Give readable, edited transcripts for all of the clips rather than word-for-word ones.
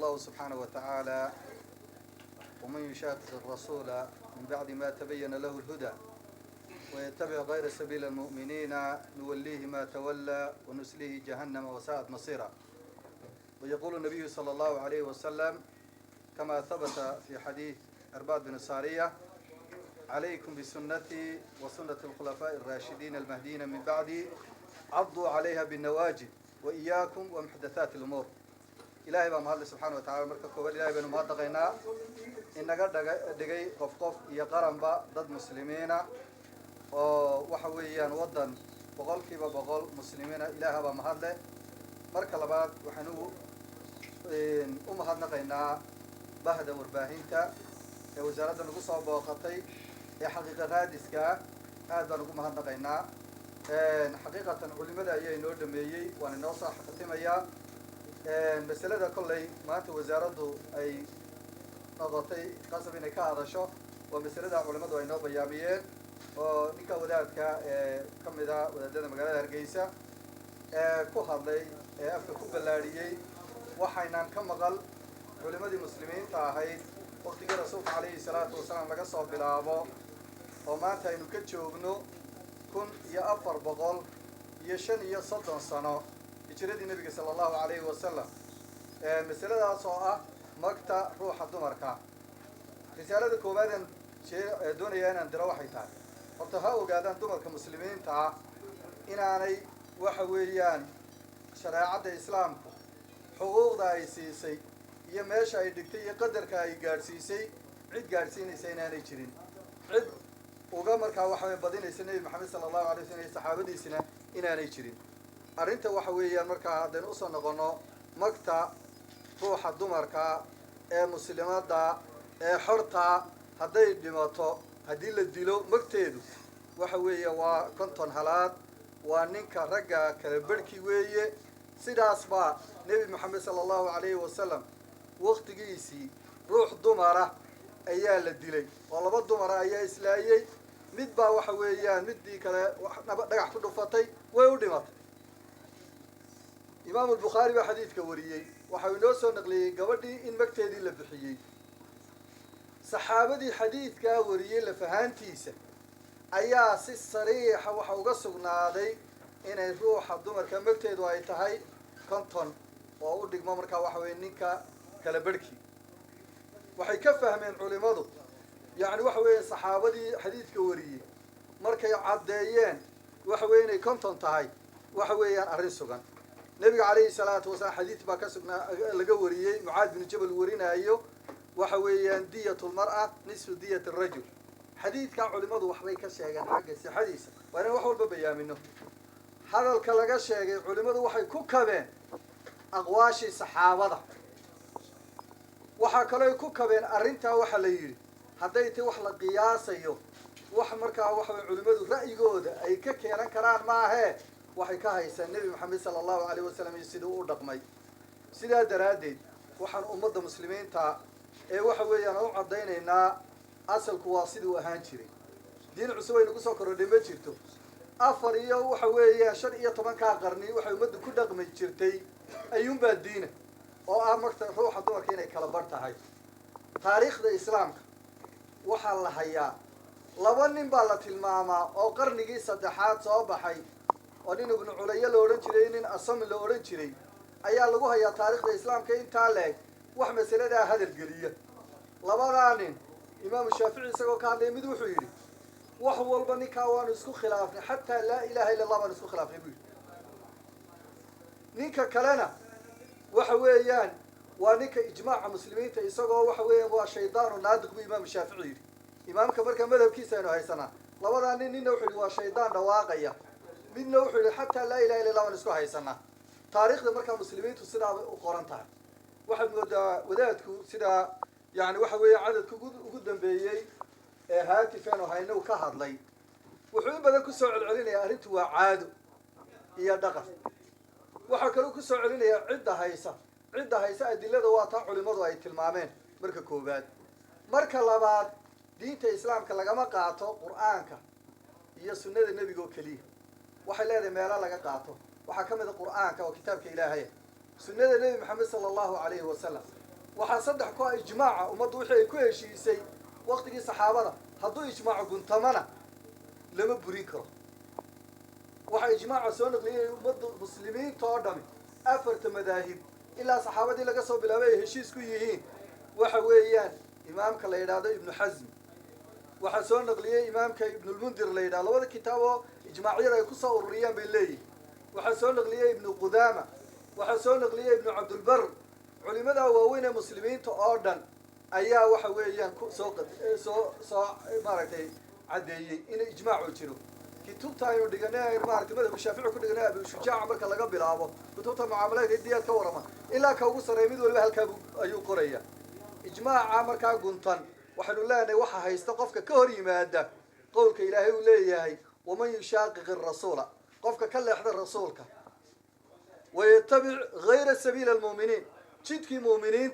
الله سبحانه وتعالى ومن يشاقق الرسول من بعد ما تبين له الهدى ويتبع غير سبيل المؤمنين نوليه ما تولى ونسليه جهنم وساءت مصيرا. ويقول النبي صلى الله عليه وسلم كما ثبت في حديث عرباد بن سارية: عليكم بسنتي وسنة الخلفاء الراشدين المهديين من بعدي عضوا عليها بالنواجذ وإياكم ومحدثات الأمور. إلهي بأمهال سبحانه وتعالى مركب كوبا إلهي بأنه مهدقينا إنك دقي قف يقرن با ضد مسلمين وحويان وضن بقول كيبا بقول مسلمين إلهي بأمهال مركب لباد وحنو مهدقينا بهد ورباهينتا وزارة القصة وباقتي حقيقة رادسكا هذا نقوم مهدقينا حقيقة علماء أي نور دميي وأنا نوصل حقتهم أيام مسألة كلها ما أنت وزارة أي نقطي قصب إنك هذا شو ومسألة علماء أي نور بياميين ونك ودارك كم إذا ودارنا مقالة هرجيسة كهذا أفكر كبلاريي وحينان كم مقال علماء المسلمين تاهي وقت الرسول عليه الصلاة والسلام لقى صوب بلابه وما أنت إنه كتشوفنه كن يا أفر بقول يشن يصدق سنة يشرد النبي صلى الله عليه وسلم مسألة صاعة مقطع روح الدمركا رسالة كوبادن شيء دنيا أن دروح يتعب وارتها وقادن دمرك مسلمين تاع إن أنا وحويان شريعة الإسلام حقوق ذا سيسي يمشي يدكتي يقدر كاي جارسيسي عد جارسيني سيناني يشرين عد وقامر كواحد بدين السنة محمد صلى الله عليه وسلم الصحابة دي سنة إن أنا يشرين أرنت وحويان مركا دين أصلا نقولنا مقطع روح الدمركا مسلمات دا حرطة هدي دماطو هدي الدلو مقتدو وحويا وكنتون حالات وننكا رجع كالبركي ويه سيدا أصبع نبي محمد صلى الله عليه وسلم وقت جيسي روح دمرة أيال الدلي والله بالدمرة أيال إسلامي مدبا وحويا مدي كلا نقع تدفتي ويودمت. إمام البخاري بحديث كوريي وحوينوسو نقلي قبدي إن مكتدي لبحيي صحابتي حديث كوريي لفهانتيسه أيا سيس صريحة وحوقصقنا هذي إن يروح الدمر كمكتد ويتهي كنتون وأودك ممركا وحوينيكا كالبركي وحيكفه من علماء يعني وحوين صحابتي حديث كوريي مركا عديين وحويني كنتون تهي وحوين أرنسوغان النبي عليه الصلاة والسلام حديث باكسبنا لقوريي معاذ بن جبل ورينا أيو وحويان دية المرأة نصف دية الرجل حديث كان علماء وحوي كشيء حق حديث وأنا وحول ببيان منه هذا الكلام شيء علماء وحي كوكبين أقواشي الصحابة وحكلوا كوكبين أرنتا وحليل حديت وحلا قياس أيو وحمركا وحوي علماء رأي جود أي ككيران كران معه وحكاها النبي محمد صلى الله عليه وسلم يسدوا رقمي سيدا درادي وحن أمة المسلمين تا وحوي أنا وعدينا إن أصل كواسد وهانشري دين عسوي نقصه كردي ما جرتو أفريا وحوي شرعية طبعا كقرني وحوي مد كل رقم جرتي أيوم بالدين أو أمرت روح الدور كيني كلابرتها هاي تاريخ الإسلام وحلا هيا لبنان بالت الماما أو قرني صدحات صباحي ودين ابن عليا لورنجرين أصم لورنجرين أيها لغوها يا تاريخ الإسلام كين تالي وحمد سنة هذا القلية لبغانين إمام الشافعي سقوا كان لي مدوحيري وحو البني كوان اسكو خلافني حتى لا إله إلا الله من اسكو خلافني بيه نيكا كلنا وحويان ونيكا إجماع مسلمين تيسقوا وحويان وشيطان نادق بإمام الشافعي إمام كبر مذهب كيسا إنه هاي سنة لبغانين نوحي وشيطان رواقية من نوحي حتى لا إله إلا الله من اسكو هاي سنة تاريخ المركز المسلمين تسدى وقرنتها واحد وداتكو سدى يعني وحوي عدد قدام بيجي هاتفين وهاينو كهر لي وحين بدك السوع العليا أرنت وعادو هي دقة وحكروا كسوع العليا عدة هيسة أدلة ذواتها علماء ذوات المامين مركب كوباد مركب لبعض دين الإسلام كلا ما قاطع قرآنك هي سنة النبي جو كليه وحلا هذا ما لا قاطع وحكم القرآن كوكتابك إلهي سنة النبي محمد صلى الله عليه وسلم وحصدح كوا إجماع ومضوا وحي كل شيء سي وقت جي صحابة هذو إجماع قنتمنا لما بريكره وحي إجماع سونق لي ومضوا مسلمين تقدم أفرت مذاهب إلا صحابة دي لقصوا بلاوي هشيس كويهين وحويان إمامك الله يراد ابن حزم وحسون نقليه إمامك ابن المنذر الله يراد لو هذا كتابه إجماعي يقصه الريان بالليل وحسون نقليه ابن قدامة وحسون نقليه ابن عبد البر علماء ووين مسلمين تقدم أيها وحويان سو مارتي عدي إن إجماع وجرو كتبتها إنه دجناه مارتي ماذا بالشافعي كل دجناه بشجاع عمرك الله قبل عبا كتبتها معاملات الديات كورما إلا كوجس ريميد ولا هالكابو أيو قرية إجماع عمرك قنطن وحن الله أن وحى يستقفك كهري مادة قولك إلهي وليه ومن يشاقق الرسول قفك كلا يحضر رسولك ويتبع غير سبيل المؤمنين جدك مؤمنين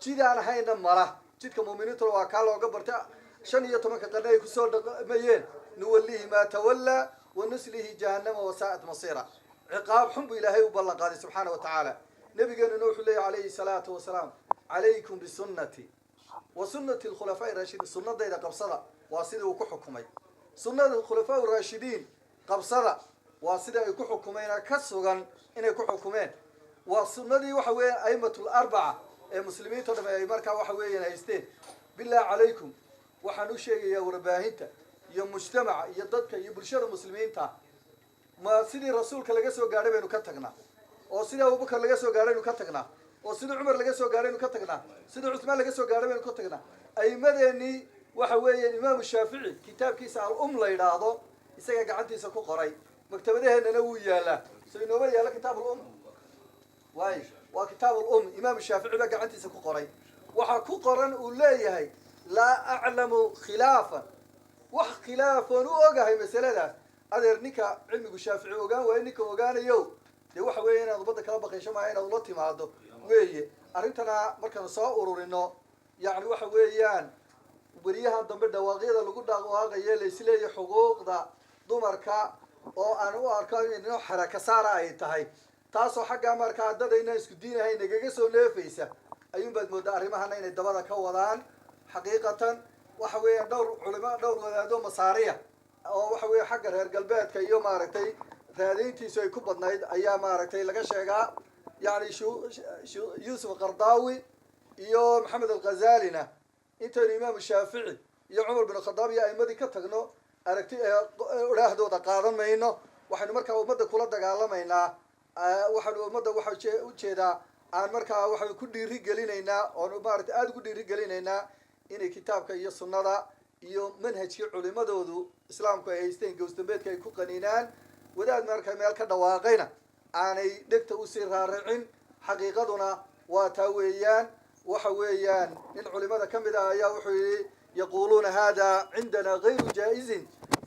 جد أنا هاي نمرة جدك مؤمنين ترى وكالة وقبرتها شنية تمك قلنا يكسر مين نوليه ما تولى ونسله جهنم وساءت مصيره عقاب حب إلهي وبلغ قال سبحانه وتعالى نبينا نوح عليه الصلاة والسلام عليكم بسنتي وسنة الخلفاء الراشدين سنة إذا قبصنا واسدة وكحكمي سنة الخلفاء الراشدين قبصنا واسدة وكحكمين كسرا إن يكحكمين والسنة دي وحوين أئمة الأربعة المسلمين تدفع مركا وحوين هيستين بالله عليكم وحنو شيء يا ورباهنتا يا مجتمع يا ضدك يا برشاد المسلمين تا ما سيدي رسولك لقى سو غاري بينو كتغنا او سيدي ابو بكر لقى سو غاري انو كتغنا oo sida Umar laga soo gaaray inuu ka tagnaa sida Uthman laga soo gaaray inuu ka tagnaa ay madeeni waxa weeye Imam Shaafici kitaabkiisa al-la yiraahdo isaga gacantiisa ku qoray maktabadaheena wuu yaala soo inoo yaala kitaab al waay waa kitaab al Imam Shaafici ba gacantiisa ku qoray waxa ku qoran uu leeyahay la a'lamu khilafan wax khilaafan oo ogahay masalada adeer ninka cilmiga Shaafici ogaan waa ninka ogaanayo de waxa weeye inaad badda kala baqaysho ma inaad la timaado weeye arintana markaan soo ururino yaani waxa weeyaan bariyaha dambe dhawaaqyada lagu dhaaqaaqay leeyahay xuquuqda dumarka oo aan u arko inuu xaraka saara ay tahay taasoo xagga markaa dadayna isku diinahay nagaga soo leefaysa ayuun baad moodaa arrimahan inay dabada ka wadaan xaqiiqatan waxa weeyaan dhowr wadaado masaariya oo waxa weeye xagga reer galbeedka iyo maaragtay raadintiisu ay ku badnayd ayaa maaragtay laga sheegaa يعني شو يوسف القرضاوي يو محمد الغزالينا انت الامام الشافعي يا عمر بن الخطاب يا ايمدي كتغنو اركتي وراهدودا قادن ماينو waxaynu markaa umada kula dagaalamayna waxaanu umada waxa u jeeda aan markaa waxa ku dhiiri gelinaynaa oo maartay aad ku dhiiri gelinaynaa in kitaabka iyo sunnada iyo manhajka culimadoodu islaamku ay haysteen goostambeedka ay ku qaniinaan wadaad markaa meel ka dhawaaqayna aanay dhigta u sii raaricin xaqiiqaduna waa taawiyaan waxa weeyaan in culimada kamid ah ayaa wuxuu yaquluuna hada عندنا غير جائز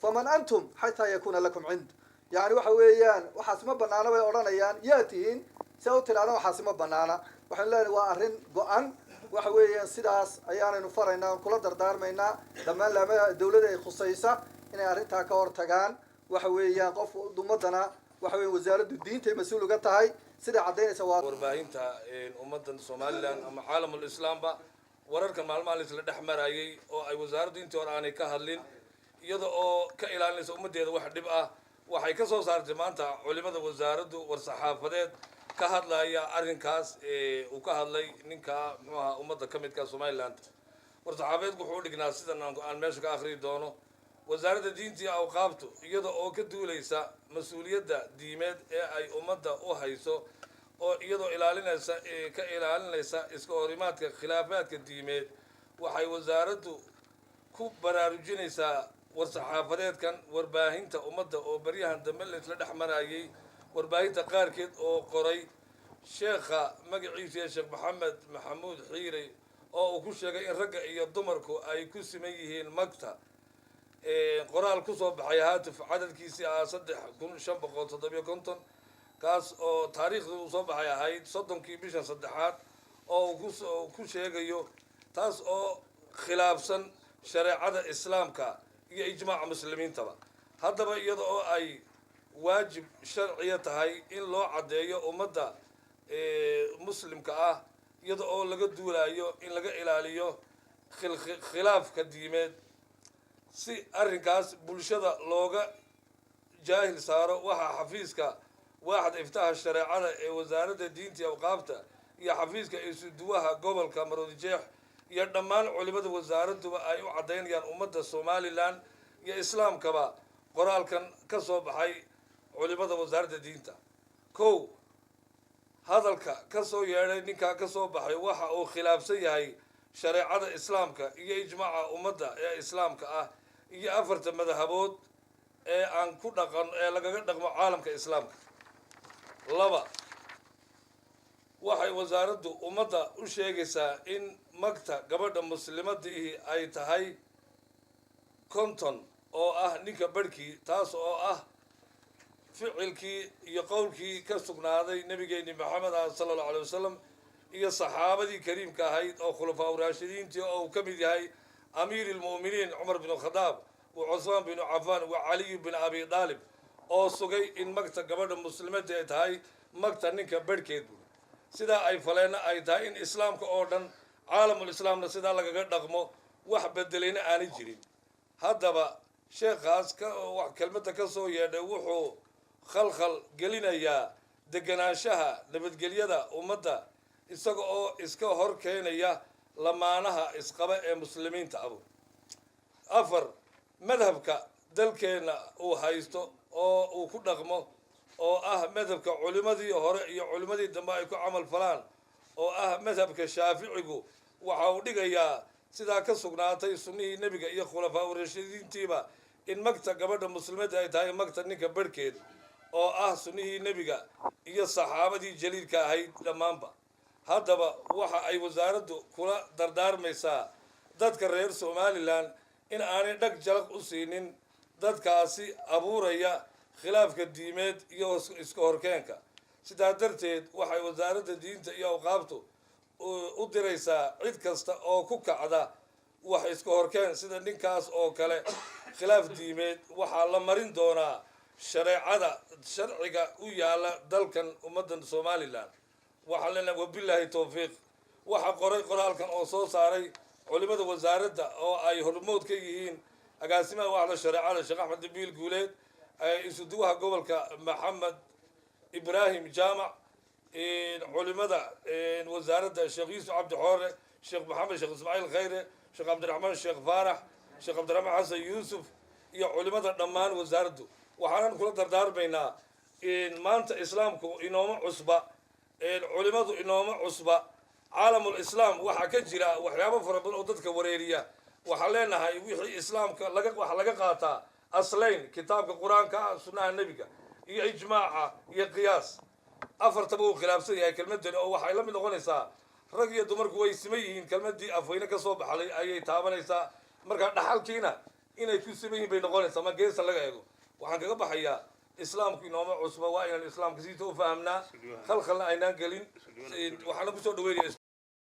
فمن انتم حتى يكون لكم عند يعني waxa weeyaan waxaas ma banaana way oranayaan yaatiin sawtirana waxaas ma banaana waxaan leeyahay waa arin go'an waxa weeyaan sidaas ayaanaynu faraynaa kula dardaarmaynaa dhamaan laamaha dawladda ay khusaysa inay arinta ka hortagaan waxa weeyaan qof dumadana waxay wasaaraddu diinta ay mas'uul uga tahay sida cadeynaysa waa warbaahinta ummadan Soomaaliland ama caalamul islaamba wararka maalmaha la isla dhaxmarayay oo ay wasaaraddu intii hore aanay ka hadlin iyada oo ka ilaalinaysa ummadeeda wax dhib ah waxay ka soo saartay maanta culimada wasaaraddu war saxaafadeed ka hadlaya arrinkaas uu ka hadlay ninka muxuu ummadda kamidka Soomaaliland war saxaafadeed wuxuu dhignaa sidan aan meesha ka akhri doono wasaaradda diinta iyo awqaaftu iyada oo ka duulaysa mas'uuliyadda diimeed ee ay ummadda u hayso oo iyadoo ilaalinaysa iska horimaadka khilaafaadka diimeed waxay wasaaraddu ku baraarujinaysaa war saxaafadeedkan warbaahinta ummadda oo baryahan dambe la isla dhaxmarayay warbaahinta qaarkeed oo qoray sheekha magaciisa Sheekh Maxamed Maxamuud Xiire oo uu ku sheegay in ragga iyo dumarku ay ku siman yihiin magta qoraal ku soo baxay haatif cadadkiisa 3550 kaas oo taariikhdu soo baxay ahayd 30kii bisha saddexaad oo uu ku sheegayo taas oo khilaafsan shariicada islaamka iyo ijmaaca muslimiintaba haddaba iyada oo ay waajib sharciya tahay in loo cadeeyo ummadda muslimka ah iyada oo laga duulayo in laga ilaaliyo khilaafka diimeed si arrinkaas bulshada looga jaahil saaro waxaa xafiiska waaxda iftaaha shareecada ee wasaaradda diinta iyo awqaafta iyo xafiiska isuduwaha gobolka maroodijeex iyo dhammaan culimada wasaaradduba ay u caddaynayaan ummadda somalilan iyo islaamkaba qoraalkan ka soo baxay culimada wasaaradda diinta kow hadalka ka soo yeedhay ninkaa ka soo baxay waxa uu khilaafsan yahay shareecada islaamka iyo ijmaaca ummadda ee islaamka ah iyo afarta madhabood ee aan ku dhaqan ee lagaga dhaqmo caalamka islaamka laba waxay wasaaraddu ummadda u sheegaysaa in magta gabadha muslimadii ay tahay konton oo ah ninka barhkii taas oo ah ficilkii iyo qowlkii ka sugnaaday nabigeeni maxamed ah sala allahu alay wasalam iyo saxaabadii kariimka ahayd oo khulafaa uraashidiintii oo uu ka mid yahay amiir ilmu'miniin cumar bin khadaab wa cusmaan binu cafaan wa caliy bin abi daalib oo sugay in magta gabadha muslimadii ay tahay magta ninka barhkeed buuri sidaa ay faleenna ay tahay in islaamka oo dhan caalamul islaamna sidaa lagaga dhaqmo wax bedelayna aanay jirin haddaba sheekhaas kelmadda ka soo yeedhay wuxuu khalkhal gelinayaa deganaanshaha nabadgelyada ummadda isaga oo iska hor keenaya lamaanaha isqaba ee muslimiinta abu afar madhabka dalkeenna uu haysto oo uu ku dhaqmo oo ah madhabka culimadii hore iyo culimadii dambe ay ku camal falaan oo ah madhabka shaaficigu waxa uu dhigayaa sidaa ka sugnaatay sunnihii nebiga iyo khulafaa urashidiintiiba in magta gabadha muslimadda ay tahay magta ninka barhkeed oo ah sunnihii nebiga iyo saxaabadii jaliilka ahayd dhammaanba haddaba waxa ay wasaaraddu kula dardaarmaysaa dadka reer somalilan in aanay dhag jalaq u siinin dadkaasi abuuraya khilaafka diimeed iyo iska horkeenka sidaa darteed waxay wasaaradda diinta iyo awqaaftu u diraysaa cid kasta oo ku kacda wax iska horkeen sida ninkaas oo kale khilaaf diimeed waxaa la marin doonaa sharciga u yaala dalkan ummaddan somalilan waxaan leenahay wabilaahi towfiiq waxaa qoray qoraalkan oo soo saaray culimada wasaaradda oo ay hormood ka yihiin agaasimaha waaxda shareecada sheekh axmed dabiil guuleed isuduwaha gobolka maxamed ibraahim jaamac culimada wasaaradda sheekh yuusuf cabdi xoore sheekh maxamed sheekh ismaaciil khayre sheekh cabdiraxmaan sheekh faarax sheekh cabdiraxmaan xasan yuusuf iyo culimada dhammaan wasaaraddu waxaanan kula dardaarmaynaa maanta islaamku inooma cusba culimadu inooma cusba caalamul islaam waxaa ka jira waxyaabo fara badan oo dadka wareeriya waxaan leenahay wixii islaamka waxa laga qaataa aslayn kitaabka qur-aanka ah sunnaha nebiga iyo ijmaaca iyo qiyaas afartaba uu khilaafsan yahay kelmadani oo waxay la mid noqonaysaa rag iyo dumarku way siman yihiin kelmadii afweyne ka soo baxday ayay taabanaysaa markaa dhaxalkiina inay ku siman yihiin bay noqonaysaa ma geesa laga eego waxaan kaga baxayaa islaamku inooma cusba waa inaan islaamka siisa u fahamnaa khalkhalna aynaan gelin waxaana kusoo dhaweynaya